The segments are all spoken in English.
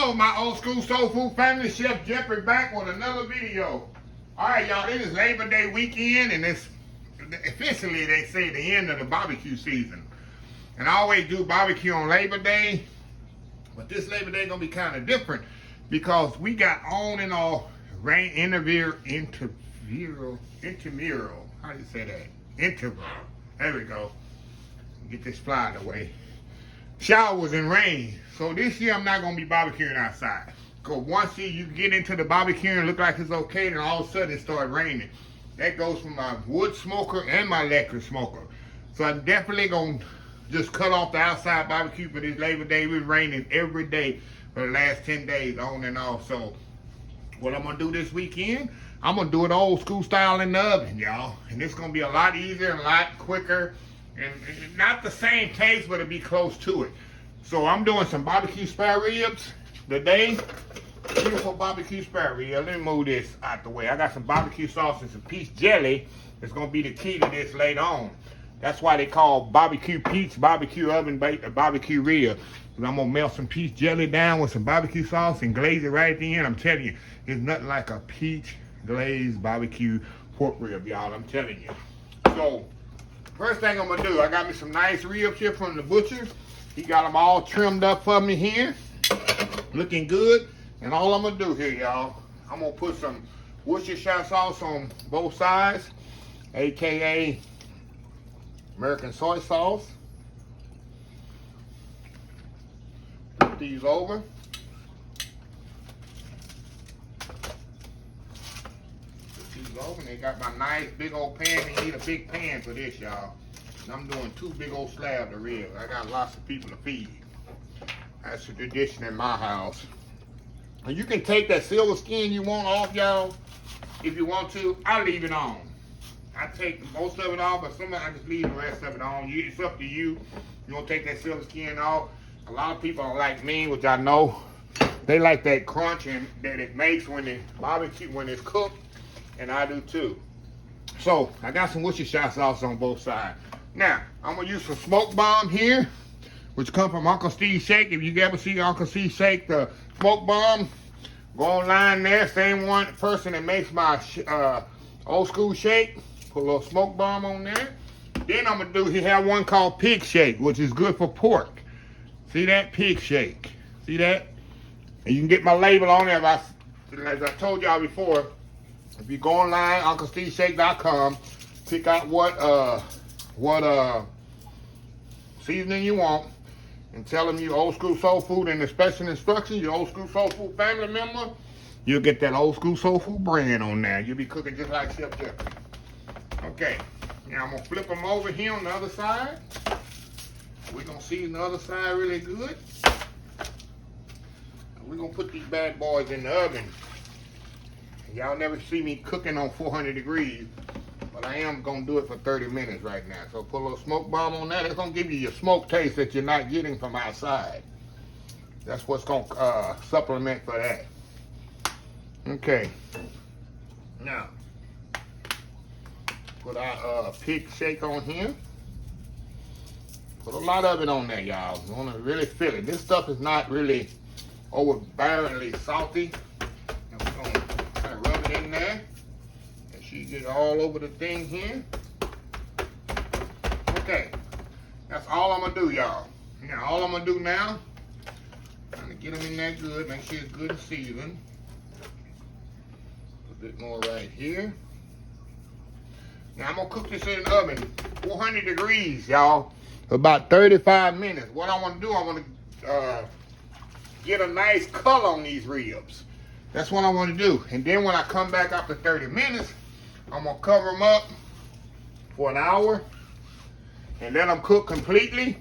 Hello, my old school soul food family. Chef Jeffrey back with another video. All right, y'all, it is Labor Day weekend, and it's officially, they say, the end of the barbecue season. And I always do barbecue on Labor Day, but this Labor Day gonna be kind of different because we got on and off rain intermural. How do you say that? Interval. There we go. Get this fly out of the way. Showers and rain. So this year I'm not gonna be barbecuing outside. Cause once you get into the barbecue and look like it's okay, then all of a sudden it started raining. That goes for my wood smoker and my electric smoker. So I'm definitely gonna just cut off the outside barbecue for this Labor Day. It was raining every day for the last 10 days on and off. So what I'm gonna do this weekend, I'm gonna do it old school style in the oven, y'all. And it's gonna be a lot easier and a lot quicker. And not the same taste, but it'll be close to it. So I'm doing some barbecue spare ribs today. Beautiful barbecue spare ribs. Let me move this out the way. I got some barbecue sauce and some peach jelly. It's gonna be the key to this later on. That's why they call barbecue peach, barbecue oven baked, barbecue rib. Because I'm gonna melt some peach jelly down with some barbecue sauce and glaze it right at the end. I'm telling you, it's nothing like a peach glazed barbecue pork rib, y'all. I'm telling you. So first thing I'm gonna do, I got me some nice ribs here from the butcher. He got them all trimmed up for me here, looking good. And all I'm gonna do here, y'all, I'm gonna put some worshitire sauce on both sides, AKA American soy sauce. Put these over. And they got my nice big old pan. You need a big pan for this, y'all. And I'm doing 2 big old slabs of ribs. I got lots of people to feed. That's a tradition in my house. And you can take that silver skin you want off, y'all, if you want to. I leave it on. I take most of it off, but sometimes I just leave the rest of it on. It's up to you. You want to take that silver skin off. A lot of people are like me, which I know. They like that crunch and that it makes when the barbecue, when it's cooked. And I do too. So I got some worcestershire sauce on both sides. Now I'm gonna use some smoke bomb here, which come from Uncle Steve Shake. If you ever see Uncle Steve Shake the smoke bomb, go online there. Same one person that makes my old school shake. Put a little smoke bomb on there. Then I'm gonna do. He have one called pig shake, which is good for pork. See that? Pig shake. See that? And you can get my label on there. As I told y'all before. If you go online, UncleSteveShake.com, pick out what seasoning you want, and tell them you old school soul food and the special instructions, your old school soul food family member, you'll get that old school soul food brand on there. You'll be cooking just like Chef Jeffrey. Okay, now I'm gonna flip them over here on the other side. We're gonna season the other side really good. We're gonna put these bad boys in the oven. Y'all never see me cooking on 400 degrees, but I am gonna do it for 30 minutes right now. So put a little smoke bomb on that. It's gonna give you your smoke taste that you're not getting from outside. That's what's gonna supplement for that. Okay. Now, put our pig shake on here. Put a lot of it on there, y'all. You wanna really feel it. This stuff is not really overbearingly salty. And we're gonna rub it in there, and she get all over the thing here. Okay, that's all I'm gonna do, y'all. Now, all I'm gonna do now, trying to get them in there good, make sure it's good and seasoned. A bit more right here. Now, I'm gonna cook this in the oven, 400 degrees, y'all, for about 35 minutes. What I wanna do, I wanna get a nice color on these ribs. That's what I want to do. And then when I come back after 30 minutes, I'm going to cover them up for an hour and let them cook completely.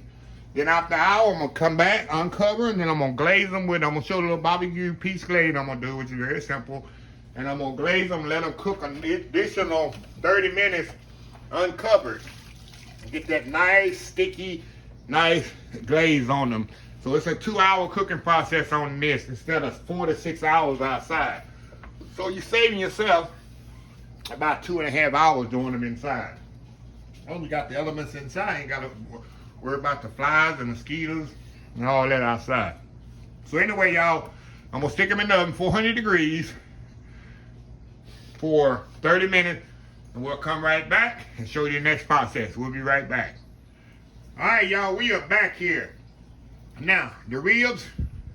Then after an hour, I'm going to come back, uncover, and then I'm going to glaze them with, I'm going to show a little barbecue peach glaze I'm going to do, which is very simple. And I'm going to glaze them, let them cook an additional 30 minutes uncovered. Get that nice, sticky, nice glaze on them. So it's a 2-hour cooking process on this instead of 4 to 6 hours outside. So you're saving yourself about 2.5 hours doing them inside. Oh, we got the elements inside. Ain't got to worry about the flies and mosquitoes and all that outside. So anyway, y'all, I'm gonna stick them in the oven, 400 degrees, for 30 minutes, and we'll come right back and show you the next process. We'll be right back. All right, y'all, we are back here. Now, the ribs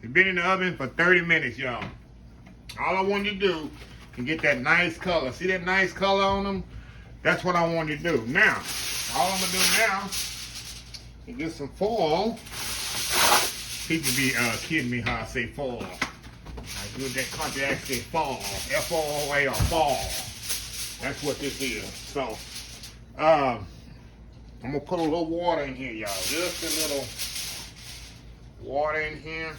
have been in the oven for 30 minutes, y'all. All I wanted to do is get that nice color. See that nice color on them? That's what I wanted to do. Now, all I'm gonna do now is get some foil. People be kidding me how I say foil. I do that country accent, fall. F-O-O-A or fall. That's what this is. So, I'm gonna put a little water in here, y'all. Just a little water in here.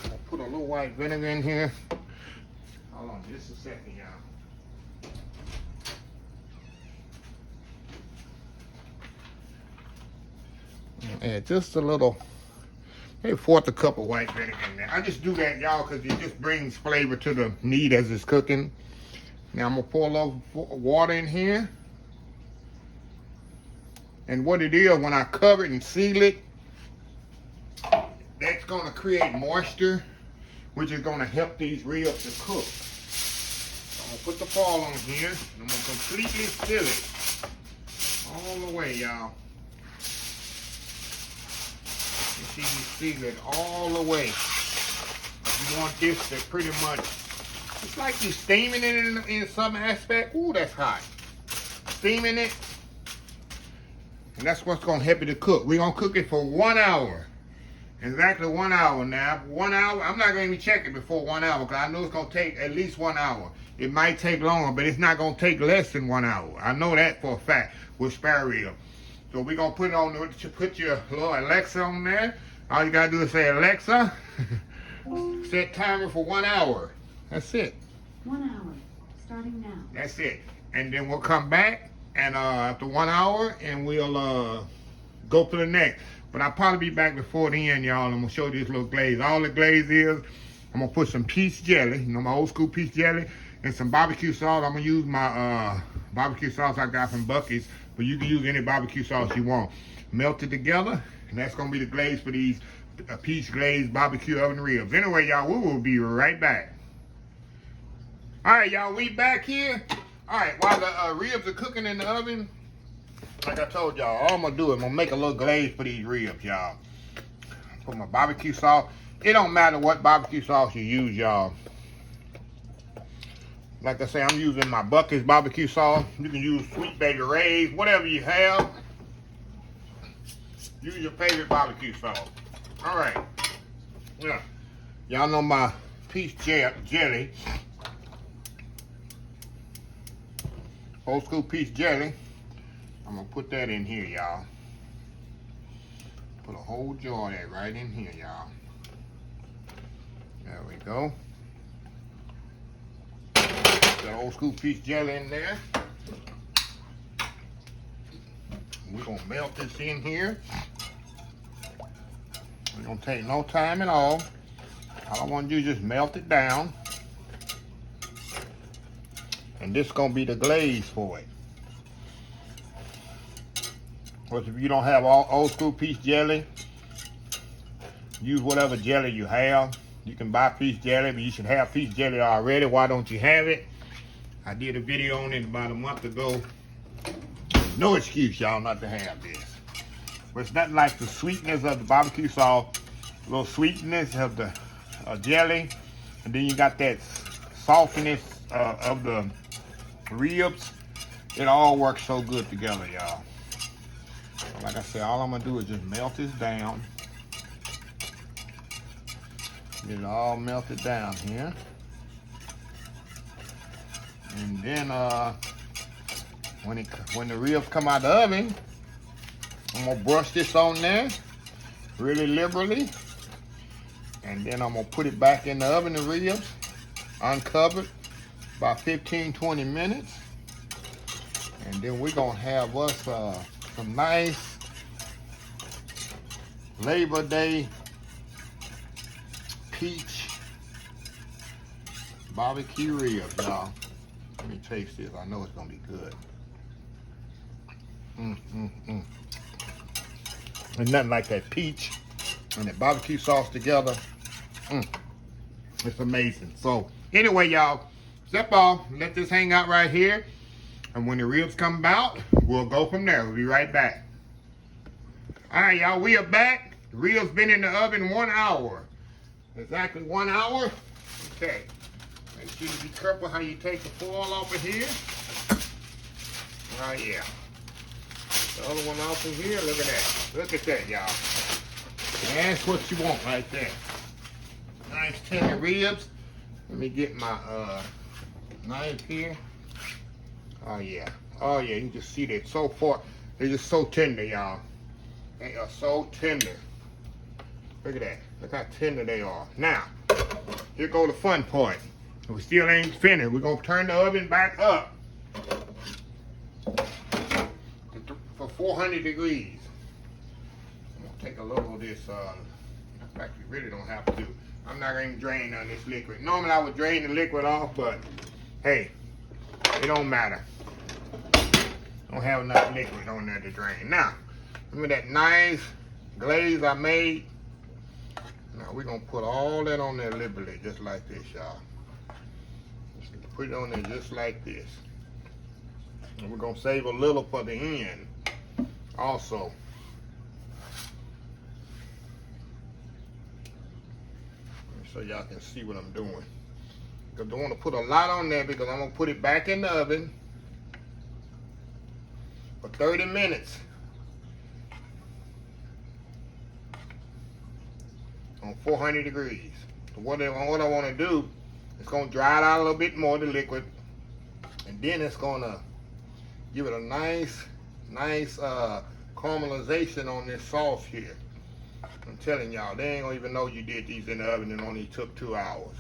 I'm gonna put a little white vinegar in here. Hold on just a second, y'all. Add just a little, maybe 1/4 cup of white vinegar in there. I just do that, y'all, because it just brings flavor to the meat as it's cooking. Now I'm gonna pour a little water in here. And what it is, when I cover it and seal it, that's gonna create moisture, which is gonna help these ribs to cook. So I'm gonna put the foil on here, and I'm gonna completely seal it all the way, y'all. You seal it all the way. You want this to pretty much, it's like you're steaming it in some aspect. Ooh, that's hot. Steaming it. And that's what's gonna help it to cook. We're gonna cook it for 1 hour. Exactly 1 hour now. 1 hour, I'm not gonna even check it before 1 hour, because I know it's gonna take at least 1 hour. It might take longer, but it's not gonna take less than 1 hour. I know that for a fact with spare rib. So we're gonna put it on, put your little Alexa on there. All you gotta do is say, Alexa, set timer for 1 hour. That's it. 1 hour, starting now. That's it. And then we'll come back and after 1 hour, and we'll go to the next. But I'll probably be back before the end, y'all. I'm gonna show you this little glaze. All the glaze is, I'm gonna put some peach jelly, you know, my old school peach jelly, and some barbecue sauce. I'm gonna use my barbecue sauce I got from Buc-ee's, but you can use any barbecue sauce you want. Melt it together, and that's gonna be the glaze for these peach glazed barbecue oven ribs. Anyway, y'all, we will be right back. All right, y'all, we back here. All right, while the ribs are cooking in the oven, like I told y'all, all I'm gonna do is I'm gonna make a little glaze for these ribs, y'all. Put my barbecue sauce. It don't matter what barbecue sauce you use, y'all. Like I say, I'm using my Buc-ee's barbecue sauce. You can use Sweet Baby Ray's, whatever you have. Use your favorite barbecue sauce. All right. Yeah. Y'all know my peach jelly. Old school peach jelly. I'm gonna put that in here, y'all. Put a whole jar of that right in here, y'all. There we go. Got old school peach jelly in there. We're gonna melt this in here. It don't take no time at all. All I want to do is just melt it down. And this is gonna be the glaze for it. But if you don't have old school peach jelly, use whatever jelly you have. You can buy peach jelly, but you should have peach jelly already. Why don't you have it? I did a video on it about a month ago. No excuse, y'all, not to have this. But it's not like the sweetness of the barbecue sauce, a little sweetness of the jelly, and then you got that saltiness of the ribs. It all works so good together, y'all. Like I said, all I'm gonna do is just melt this down. Get it all melted down here. And then when the ribs come out of the oven, I'm gonna brush this on there really liberally. And then I'm gonna put it back in the oven, the ribs, uncovered, about 15-20 minutes. And then we're gonna have us some nice Labor Day peach barbecue ribs, y'all. Let me taste this. I know it's gonna be good. There's nothing like that peach and the barbecue sauce together. It's amazing. So anyway, y'all, step off, let this hang out right here. And when the ribs come out, we'll go from there. We'll be right back. All right, y'all, we are back. The ribs been in the oven 1 hour. Exactly 1 hour. Okay. Make sure you be careful how you take the foil off of here. Oh, yeah. The other one off of here. Look at that. Look at that, y'all. That's what you want right there. Nice tender ribs. Let me get my knife here. Oh yeah. Oh yeah, you can just see that so far. They're just so tender, y'all. They are so tender. Look at that. Look how tender they are. Now, here go the fun part. We still ain't finished. We're gonna turn the oven back up for 400 degrees. I'm gonna take a little of this, in fact, you really don't have to. I'm not gonna drain on this liquid. Normally I would drain the liquid off, but hey, it don't matter. Don't have enough liquid on there to drain. Now, remember that nice glaze I made? Now we're gonna put all that on there liberally, just like this, y'all. Just put it on there just like this. And we're gonna save a little for the end also. So y'all can see what I'm doing. I don't want to put a lot on there because I'm gonna put it back in the oven for 30 minutes on 400 degrees. So what I want to do is gonna dry it out a little bit more, the liquid, and then it's gonna give it a nice caramelization on this sauce here. I'm telling y'all, they ain't gonna even know you did these in the oven and only took 2 hours.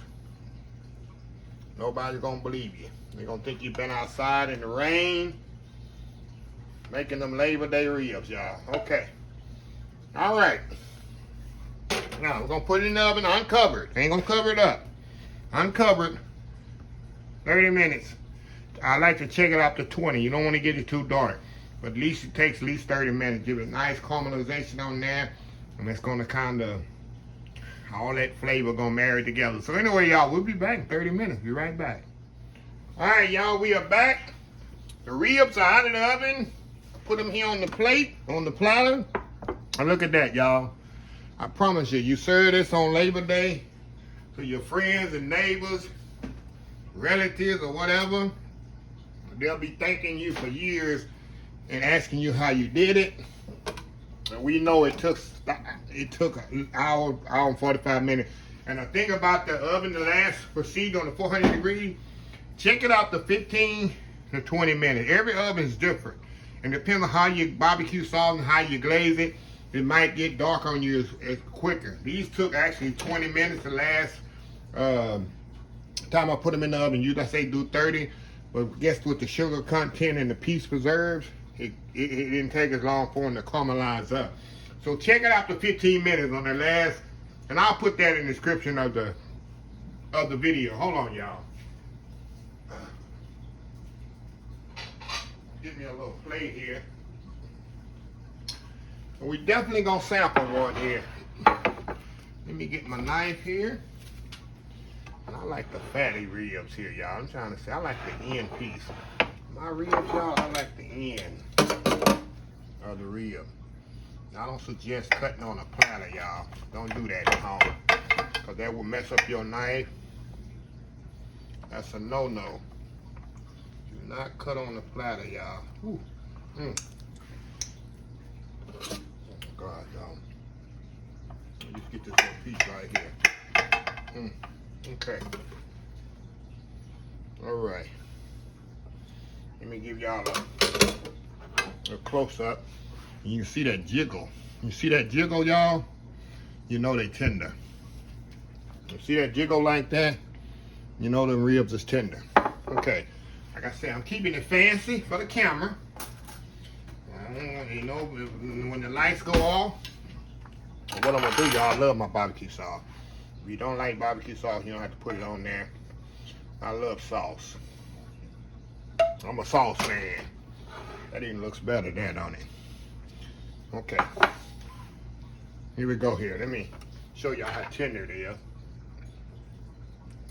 Nobody's gonna believe you. They're gonna think you've been outside in the rain making them Labor Day ribs, y'all. Okay. All right. Now, we're gonna put it in the oven uncovered. Ain't gonna cover it up. Uncovered. 30 minutes. I like to check it out to 20. You don't want to get it too dark. But at least it takes at least 30 minutes. Give it a nice caramelization on there. And it's gonna kind of, all that flavor gonna marry together. So anyway, y'all, we'll be back in 30 minutes. Be right back. All right, y'all, we are back. The ribs are out of the oven. Put them here on the plate, on the platter. And look at that, y'all. I promise you, you serve this on Labor Day to your friends and neighbors, relatives or whatever. They'll be thanking you for years and asking you how you did it. And we know it took an hour and 45 minutes. And the thing about the oven, the last procedure on the 400 degrees, check it out to 15 to 20 minutes. Every oven is different. And depending on how you barbecue sauce and how you glaze it, it might get dark on you as quicker. These took actually 20 minutes the last time I put them in the oven. Usually I say do 30, but guess with the sugar content and the piece preserves, it didn't take as long for them to caramelize up. So check it out to 15 minutes on the last, and I'll put that in the description of the video. Hold on, y'all. Give me a little plate here. And we definitely gonna sample one here. Let me get my knife here. And I like the fatty ribs here, y'all. I'm trying to say, I like the end piece. My ribs, y'all, I like the end of the rib. I don't suggest cutting on a platter, y'all. Don't do that at home, because that will mess up your knife. That's a no-no. Do not cut on the platter, y'all. Ooh. God, y'all. Just get this little piece right here. Okay. All right. Let me give y'all a close-up. You can see that jiggle. You see that jiggle, y'all? You know they tender. You see that jiggle like that? You know the ribs is tender. Okay. Like I said, I'm keeping it fancy for the camera. You know, when the lights go off, what I'm gonna do, y'all, I love my barbecue sauce. If you don't like barbecue sauce, you don't have to put it on there. I love sauce. I'm a sauce man. That even looks better there, don't it? Okay. Here we go here. Let me show y'all how tender it is.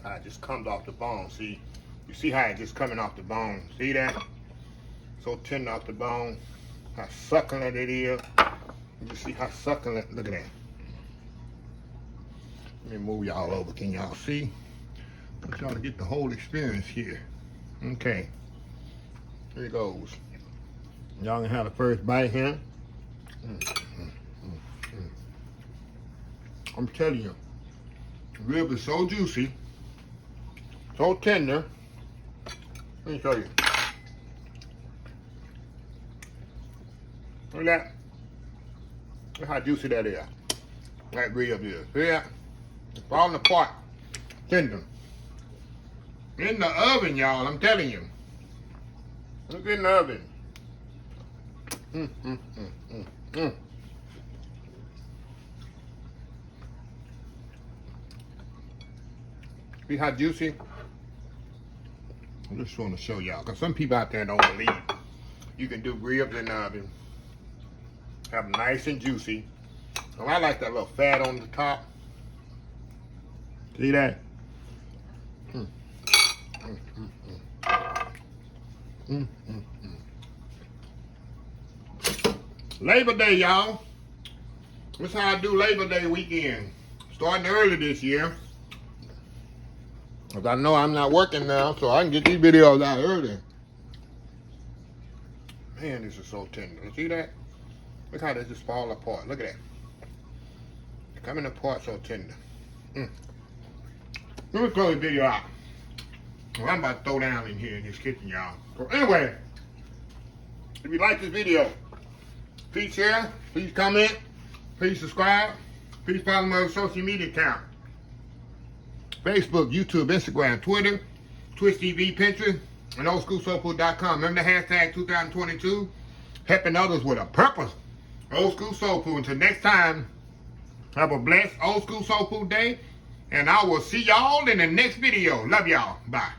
How it just comes off the bone. See? You see how it just coming off the bone. See that? So tender off the bone. How succulent it is. You see how succulent. Look at that. Let me move y'all over. Can y'all see? I want y'all to get the whole experience here. Okay. Here it goes. Y'all can have the first bite here. I'm telling you, the rib is so juicy, so tender. Let me show you. Look at that. Look how juicy that is. That rib is. See that? It's falling apart. Tender. In the oven, y'all, I'm telling you. Look in the oven. See how juicy? I just want to show y'all, because some people out there don't believe you can do ribs in the oven. Have them nice and juicy. Oh, I like that little fat on the top. See that? Labor Day, y'all. This is how I do Labor Day weekend. Starting early this year. Because I know I'm not working now, so I can get these videos out early. Man, this is so tender. You see that? Look how they just fall apart. Look at that. They're coming apart so tender. Let me close the video out. Well, I'm about to throw down in here in this kitchen, y'all. So anyway, if you like this video, please share, please comment, please subscribe, please follow my social media account. Facebook, YouTube, Instagram, Twitter, Twitch TV, Pinterest, and oldschoolsoulfood.com. Remember the hashtag 2022, helping others with a purpose. Old School Soul Food. Until next time, have a blessed Old School Soul Food day, and I will see y'all in the next video. Love y'all. Bye.